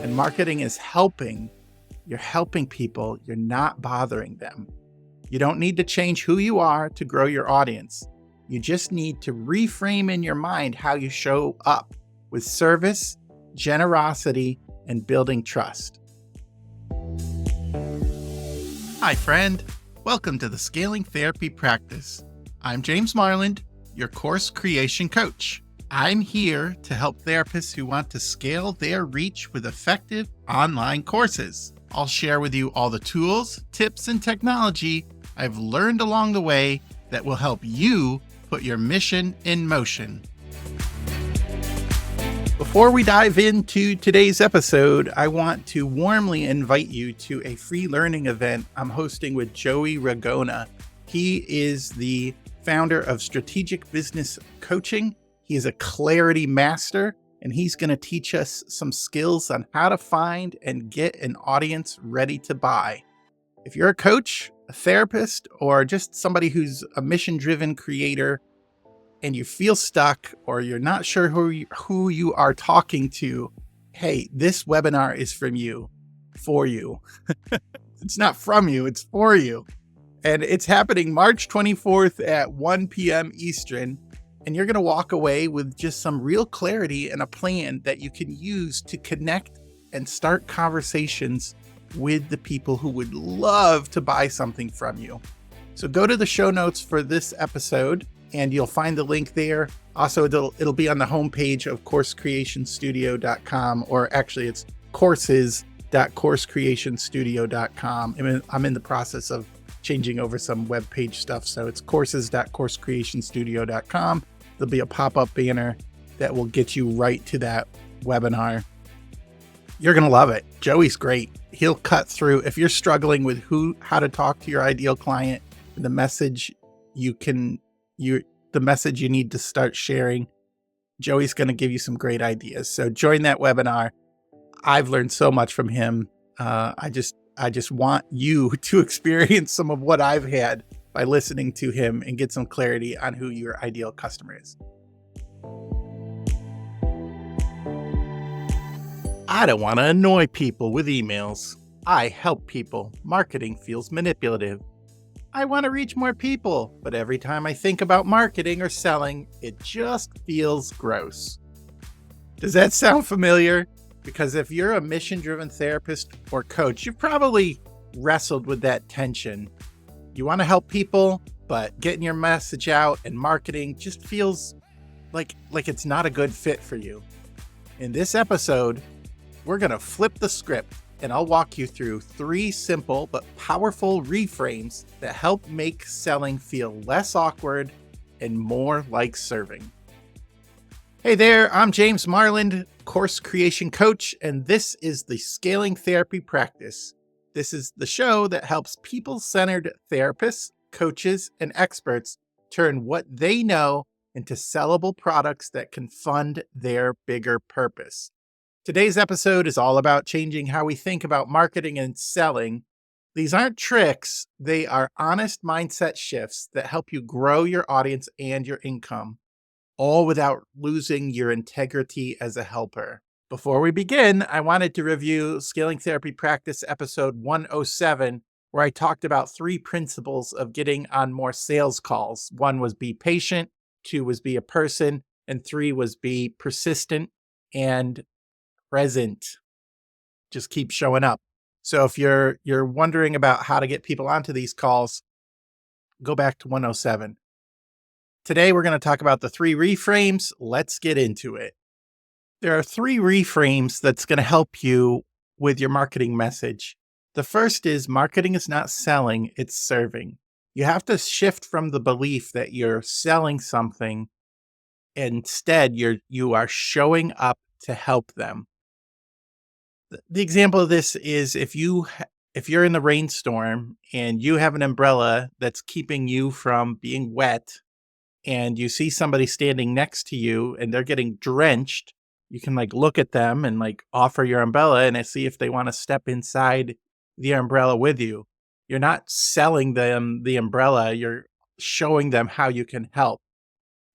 And marketing is helping. You're helping people. You're not bothering them. You don't need to change who you are to grow your audience. You just need to reframe in your mind how you show up with service, generosity, and building trust. Hi, friend. Welcome to the Scaling Therapy Practice. I'm James Marland, your course creation coach. I'm here to help therapists who want to scale their reach with effective online courses. I'll share with you all the tools, tips, and technology I've learned along the way that will help you put your mission in motion. Before we dive into today's episode, I want to warmly invite you to a free learning event I'm hosting with Joey Ragona. He is the founder of Strategic Business Coaching. He is a clarity master, and he's going to teach us some skills on how to find and get an audience ready to buy. If you're a coach, a therapist, or just somebody who's a mission-driven creator and you feel stuck or you're not sure who you are talking to, hey, this webinar is from you, for you. It's not from you, it's for you. And it's happening March 24th at 1 p.m. Eastern. And you're going to walk away with just some real clarity and a plan that you can use to connect and start conversations with the people who would love to buy something from you. So go to the show notes for this episode and you'll find the link there. Also, it'll be on the homepage of coursecreationstudio.com, or actually it's courses.coursecreationstudio.com. I'm in the process of changing over some web page stuff. So it's courses.coursecreationstudio.com. There'll be a pop-up banner that will get you right to that webinar. You're going to love it. Joey's great. He'll cut through. If you're struggling with how to talk to your ideal client, the message you need to start sharing, Joey's going to give you some great ideas. So join that webinar. I've learned so much from him. I just want you to experience some of what I've had by listening to him and get some clarity on who your ideal customer is. I don't want to annoy people with emails. I help people. Marketing feels manipulative. I want to reach more people, but every time I think about marketing or selling, it just feels gross. Does that sound familiar? Because if you're a mission-driven therapist or coach, you've probably wrestled with that tension. You want to help people, but getting your message out and marketing just feels like it's not a good fit for you. In this episode, we're going to flip the script and I'll walk you through 3 simple but powerful reframes that help make selling feel less awkward and more like serving. Hey there, I'm James Marland, course creation coach, and this is the Scaling Therapy Practice. This is the show that helps people-centered therapists, coaches, and experts turn what they know into sellable products that can fund their bigger purpose. Today's episode is all about changing how we think about marketing and selling. These aren't tricks, they are honest mindset shifts that help you grow your audience and your income, all without losing your integrity as a helper. Before we begin, I wanted to review Scaling Therapy Practice episode 107, where I talked about 3 principles of getting on more sales calls. 1 was be patient, 2 was be a person, and 3 was be persistent and present. Just keep showing up. So if you're wondering about how to get people onto these calls, go back to 107. Today, we're going to talk about the 3 reframes. Let's get into it. There are 3 reframes that's going to help you with your marketing message. The first is marketing is not selling, it's serving. You have to shift from the belief that you're selling something. Instead, you are showing up to help them. The example of this is if you're in the rainstorm and you have an umbrella that's keeping you from being wet, and you see somebody standing next to you and they're getting drenched, you can look at them and offer your umbrella and see if they want to step inside the umbrella with you. You're not selling them the umbrella, you're showing them how you can help.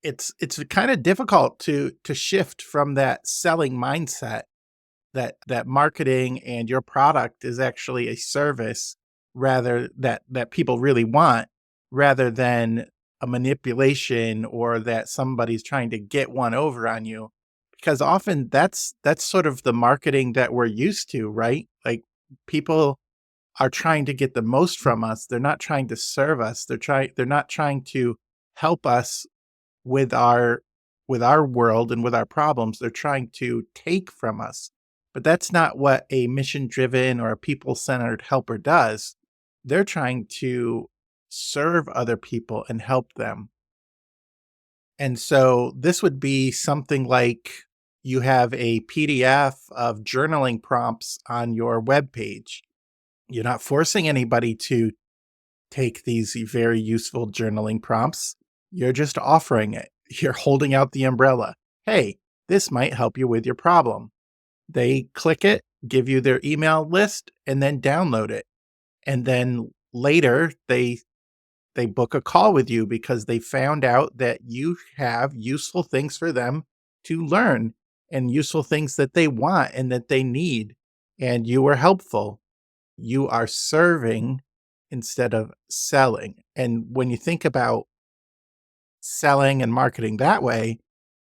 It's kind of difficult to shift from that selling mindset that marketing and your product is actually a service rather that people really want, rather than a manipulation, or that somebody's trying to get one over on you. Because often that's sort of the marketing that we're used to, right? Like, people are trying to get the most from us. They're not trying to serve us. They're not trying to help us with our world and with our problems. They're trying to take from us. But that's not what a mission driven or a people centered helper does. They're trying to serve other people and help them. And so this would be something like you have a PDF of journaling prompts on your web page. You're not forcing anybody to take these very useful journaling prompts. You're just offering it. You're holding out the umbrella. Hey, this might help you with your problem. They click it, give you their email list, and then download it. And then later they book a call with you because they found out that you have useful things for them to learn, and useful things that they want and that they need. And you were helpful. You are serving instead of selling. And when you think about selling and marketing that way,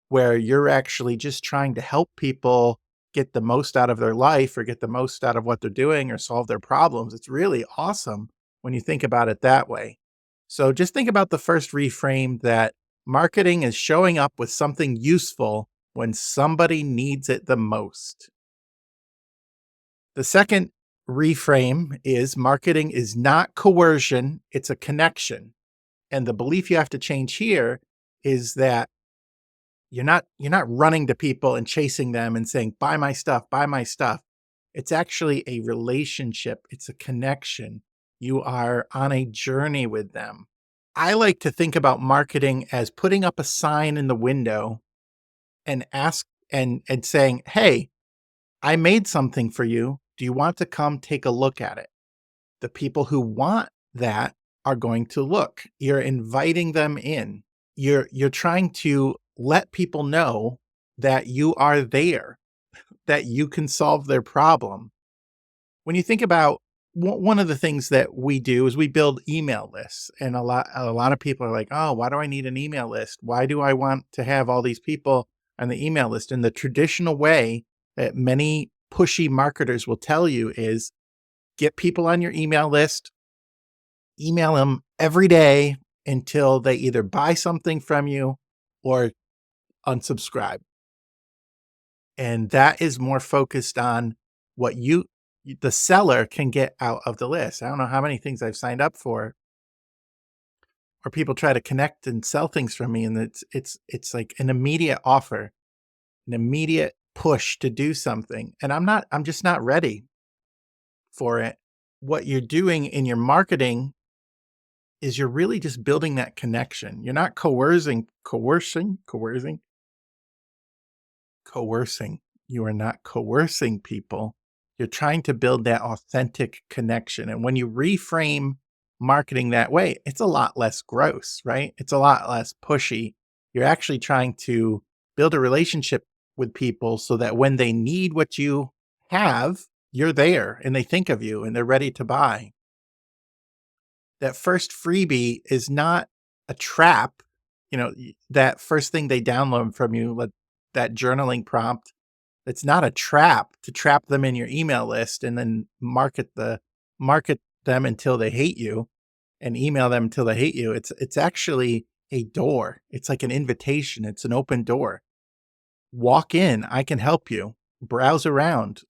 where you're actually just trying to help people get the most out of their life, or get the most out of what they're doing, or solve their problems, it's really awesome when you think about it that way. So just think about the first reframe, that marketing is showing up with something useful when somebody needs it the most. The second reframe is marketing is not coercion, it's a connection. And the belief you have to change here is that you're not running to people and chasing them and saying, buy my stuff, buy my stuff. It's actually a relationship, it's a connection. You are on a journey with them. I like to think about marketing as putting up a sign in the window and saying, "Hey, I made something for you. Do you want to come take a look at it?" The people who want that are going to look. You're inviting them in. You're trying to let people know that you are there, that you can solve their problem. When you think about one of the things that we do is we build email lists, and a lot of people are like, "Oh, why do I need an email list? Why do I want to have all these people on the email list?" And the traditional way that many pushy marketers will tell you is get people on your email list, email them every day until they either buy something from you or unsubscribe. And that is more focused on what the seller can get out of the list. I don't know how many things I've signed up for, or people try to connect and sell things from me, and it's like an immediate offer, an immediate push to do something, and I'm just not ready for it. What you're doing in your marketing is you're really just building that connection. You're not coercing. You are not coercing people. You're trying to build that authentic connection. And when you reframe marketing that way, it's a lot less gross, right? It's a lot less pushy. You're actually trying to build a relationship with people so that when they need what you have, you're there and they think of you and they're ready to buy. That first freebie is not a trap. That first thing they download from you, like that journaling prompt, it's not a trap to trap them in your email list and then market them until they hate you, and email them until they hate you. It's actually a door. It's like an invitation. It's an open door. Walk in, I can help you. Browse around.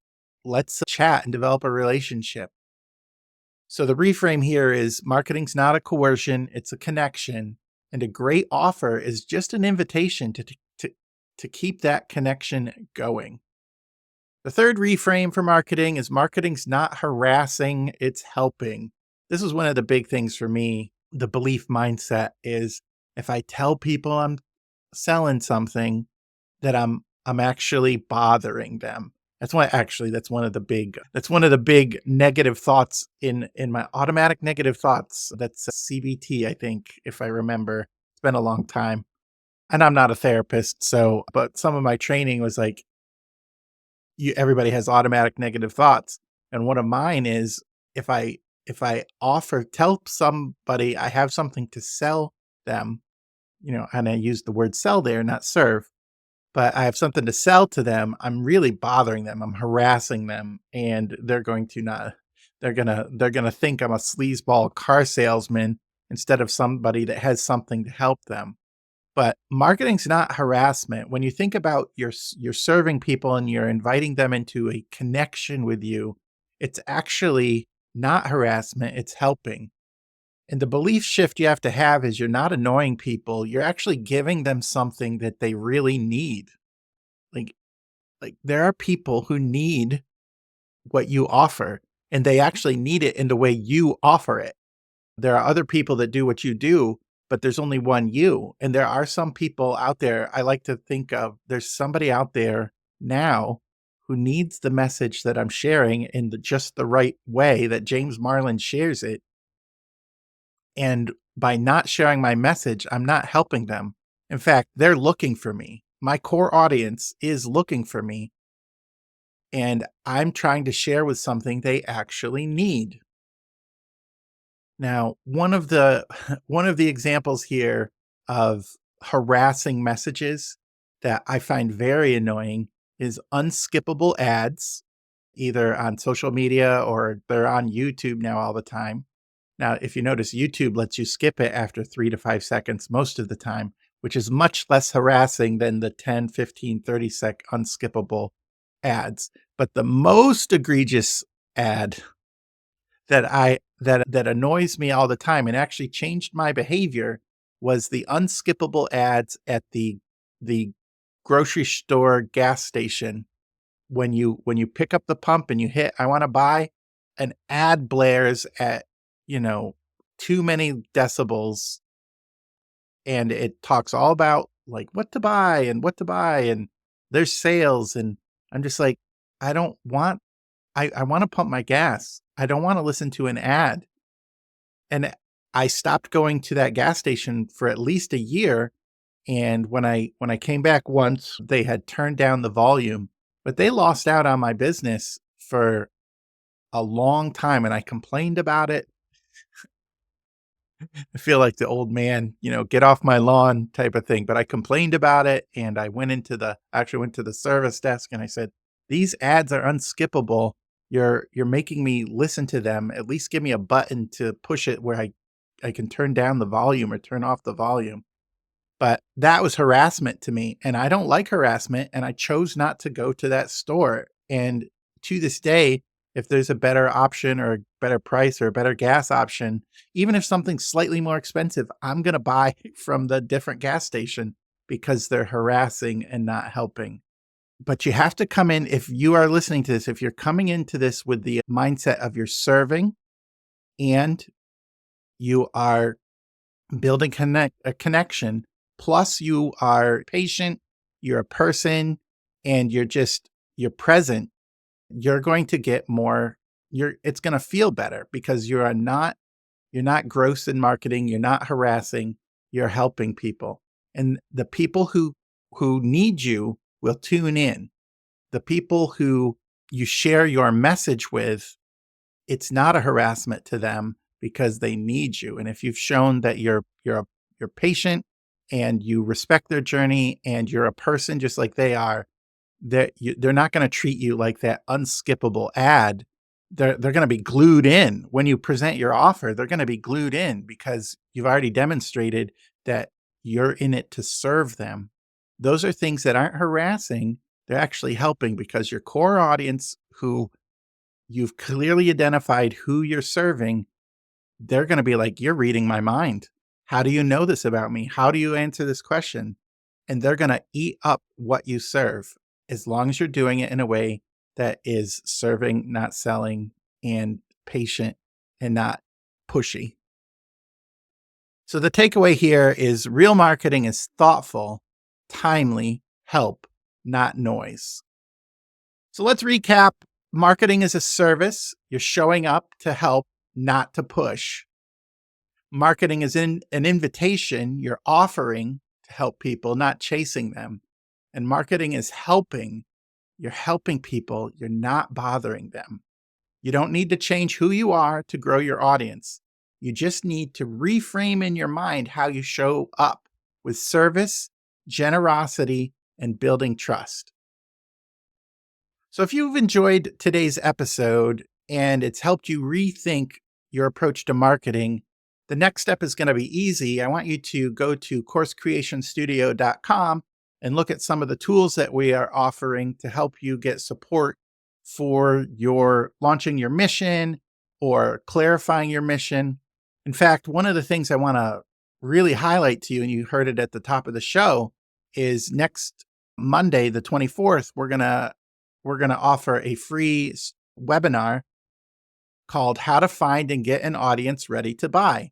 Let's chat and develop a relationship. So the reframe here is marketing's not a coercion, it's a connection. And a great offer is just an invitation to keep that connection going. The third reframe for marketing is marketing's not harassing, it's helping. This is one of the big things for me. The belief mindset is if I tell people I'm selling something, that I'm actually bothering them. That's one of the big negative thoughts in my automatic negative thoughts. That's CBT, I think, if I remember. It's been a long time. And I'm not a therapist, but some of my training was like, everybody has automatic negative thoughts. And one of mine is if I tell somebody I have something to sell them, and I use the word sell there, not serve, but I have something to sell to them, I'm really bothering them. I'm harassing them, and they're going to not they're gonna think I'm a sleazeball car salesman instead of somebody that has something to help them. But marketing's not harassment. When you think about you're serving people and you're inviting them into a connection with you, it's actually not harassment, it's helping. And the belief shift you have to have is you're not annoying people, you're actually giving them something that they really need. Like there are people who need what you offer, and they actually need it in the way you offer it. There are other people that do what you do, but there's only one you. And there are some people out there, I like to think of there's somebody out there now who needs the message that I'm sharing in just the right way that James Marland shares it. And by not sharing my message, I'm not helping them. In fact, they're looking for me. My core audience is looking for me, and I'm trying to share with something they actually need. Now, one of the one of the examples here of harassing messages that I find very annoying is unskippable ads, either on social media or they're on YouTube now all the time. Now, if you notice, YouTube lets you skip it after 3 to 5 seconds most of the time, which is much less harassing than the 10, 15, 30-sec unskippable ads. But the most egregious ad that annoys me all the time and actually changed my behavior was the unskippable ads at the grocery store gas station. When you pick up the pump and you hit I wanna buy, an ad blares at, you know, too many decibels, and it talks all about, like, what to buy and what to buy, and there's sales, and I'm just like, I don't want I wanna pump my gas. I don't wanna listen to an ad. And I stopped going to that gas station for at least a year, and when I came back once, they had turned down the volume, but they lost out on my business for a long time, and I complained about it. I feel like the old man, "Get off my lawn," type of thing, but I complained about it, and I actually went to the service desk, and I said, "These ads are unskippable. You're making me listen to them. At least give me a button to push it where I can turn down the volume or turn off the volume." But that was harassment to me, and I don't like harassment, and I chose not to go to that store, and to this day, if there's a better option or a better price or a better gas option, even if something's slightly more expensive, I'm gonna buy from the different gas station because they're harassing and not helping. But you have to come in if you are listening to this, if you're coming into this with the mindset of you're serving and you are building a connection, plus you are patient, you're a person, and you're present, you're going to get more it's going to feel better because you're not gross in marketing, you're not harassing, you're helping people. And the people who need you will tune in. The people who you share your message with, it's not a harassment to them because they need you. And if you've shown that you're patient and you respect their journey and you're a person just like they are, they're not going to treat you like that unskippable ad. They're going to be glued in when you present your offer. They're going to be glued in because you've already demonstrated that you're in it to serve them. Those are things that aren't harassing. They're actually helping because your core audience who you've clearly identified who you're serving, they're gonna be like, "You're reading my mind. How do you know this about me? How do you answer this question?" And they're gonna eat up what you serve, as long as you're doing it in a way that is serving, not selling, and patient, and not pushy. So the takeaway here is real marketing is thoughtful, timely help, not noise. So let's recap. Marketing is a service. You're showing up to help, not to push. Marketing is an invitation. You're offering to help people, not chasing them. And marketing is helping, You're helping people, you're not bothering them. You don't need to change who you are to grow your audience. You just need to reframe in your mind how you show up with service, generosity, and building trust. So, if you've enjoyed today's episode and it's helped you rethink your approach to marketing, the next step is going to be easy. I want you to go to course.creationstudio.com and look at some of the tools that we are offering to help you get support for your launching your mission or clarifying your mission. In fact, one of the things I want to really highlight to you, and you heard it at the top of the show, is next Monday, the 24th, we're going to offer a free webinar called How to Find and Get an Audience Ready to Buy.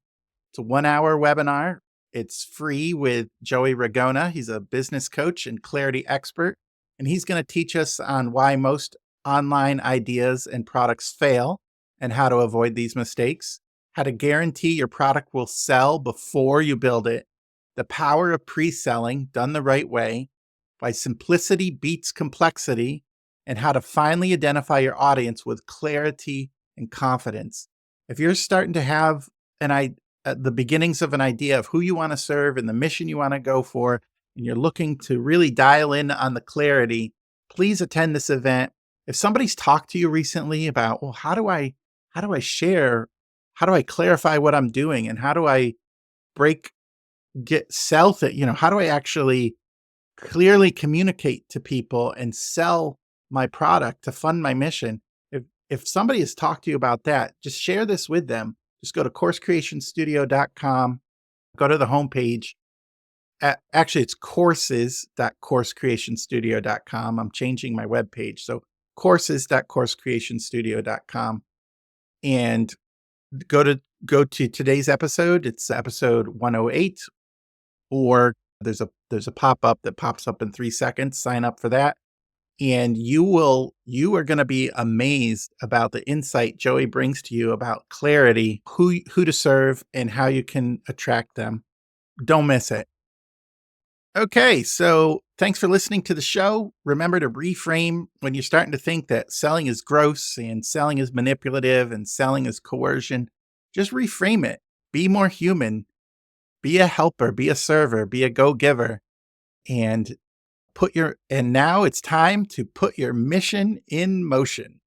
It's a 1-hour webinar. It's free with Joey Ragona. He's a business coach and clarity expert, and he's going to teach us on why most online ideas and products fail and how to avoid these mistakes, how to guarantee your product will sell before you build it, the power of pre-selling done the right way, why simplicity beats complexity, and how to finally identify your audience with clarity and confidence. If you're starting to have the beginnings of an idea of who you want to serve and the mission you want to go for, and you're looking to really dial in on the clarity, please attend this event. If somebody's talked to you recently about, well, how do I share, how do I clarify what I'm doing, and how do I how do I actually clearly communicate to people and sell my product to fund my mission? If somebody has talked to you about that, just share this with them. Just go to course.creationstudio.com, go to the homepage. Actually, it's courses.course.creationstudio.com. I'm changing my webpage. So courses.course.creationstudio.com, and go to today's episode. It's episode 108, or there's a pop-up that pops up in 3 seconds. Sign up for that. And you are going to be amazed about the insight Joey brings to you about clarity, who to serve, and how you can attract them. Don't miss it. Okay, so thanks for listening to the show. Remember to reframe when you're starting to think that selling is gross and selling is manipulative and selling is coercion. Just reframe it. Be more human. Be a helper, be a server, be a go-giver, and now it's time to put your mission in motion.